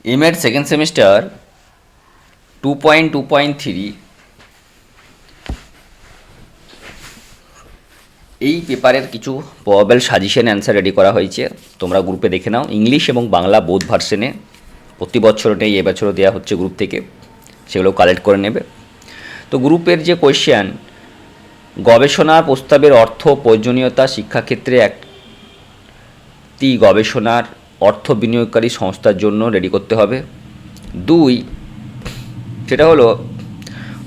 M.Ed. second semester 2.2.3 এই পেপারের কিছু প্রবাবল সাজেশন অ্যান্সার রেডি করা হয়েছে, তোমরা গ্রুপে দেখে নাও। ইংলিশ এবং বাংলা বোথ ভার্সনে প্রতি বছর নেই, এবছরও দেওয়া হচ্ছে গ্রুপ থেকে, সেগুলো কালেক্ট করে নেবে। তো গ্রুপের যে কোয়েশ্চেন, গবেষণার প্রস্তাবের অর্থ প্রয়োজনীয়তা, শিক্ষাক্ষেত্রে একটি গবেষণার অর্থ বিনিয়োগকারী সংস্থার জন্য রেডি করতে হবে। 2, সেটা হলো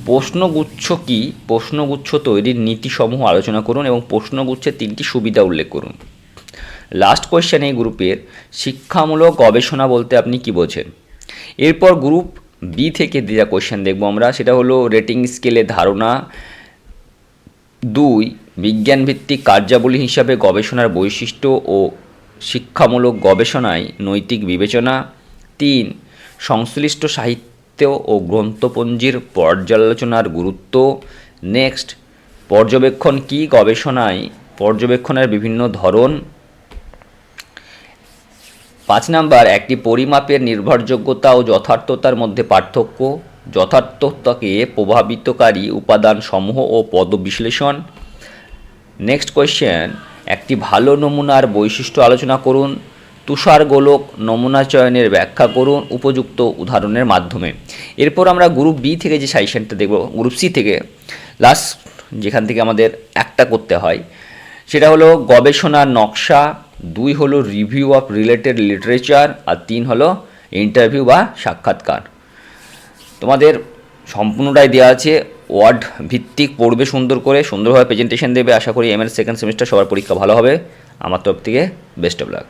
প্রশ্নগুচ্ছ কি, প্রশ্নগুচ্ছ তৈরির নীতিসমূহ আলোচনা করুন এবং প্রশ্নগুচ্ছের 3টি সুবিধা উল্লেখ করুন। লাস্ট কোয়েশ্চেন এই গ্রুপের, শিক্ষামূলক গবেষণা বলতে আপনি কি বোঝেন। এরপর গ্রুপ বি থেকে দেওয়া কোয়েশ্চেন দেখব আমরা, সেটা হলো রেটিং স্কেলে ধারণা। 2, বিজ্ঞানভিত্তিক কার্যাবলী হিসাবে গবেষণার বৈশিষ্ট্য ও শিক্ষামূলক গবেষণায় নৈতিক বিবেচনা। 3, সংশ্লিষ্ট সাহিত্য ও গ্রন্থপঞ্জির পর্যালোচনার গুরুত্ব। নেক্সট, পর্যবেক্ষণ কি, গবেষণায় পর্যবেক্ষণের বিভিন্ন ধরন। 5 নাম্বার, একটি পরিমাপের নির্ভরযোগ্যতা ও যথার্থতার মধ্যে পার্থক্য, যথার্থতাকে প্রভাবিতকারী উপাদান সমূহ ও পদবিশ্লেষণ। নেক্সট কোয়েশ্চেন, একটি ভালো নমুনার বৈশিষ্ট্য আলোচনা করুন, তুষার গোলক নমুনা চয়নের ব্যাখ্যা করুন উপযুক্ত উদাহরণের মাধ্যমে। এরপর আমরা গ্রুপ বি থেকে যে সাজেশনটা দেখব, গ্রুপ সি থেকে লাস্ট যেখান থেকে আমাদের একটা করতে হয়, সেটা হলো গবেষণার নকশা। 2 হলো রিভিউ অফ রিলেটেড লিটারেচার, আর 3 হলো ইন্টারভিউ বা সাক্ষাৎকার। তোমাদের সম্পূর্ণটাই দেওয়া আছে, ওয়ার্ড ভিত্তিক পড়বে সুন্দর করে, সুন্দরভাবে প্রেজেন্টেশন দেবে। আশা করি এমএর সেকেন্ড সেমিস্টার সবার পরীক্ষা ভালো হবে। আমার তরফ থেকে বেস্ট অফ লাক।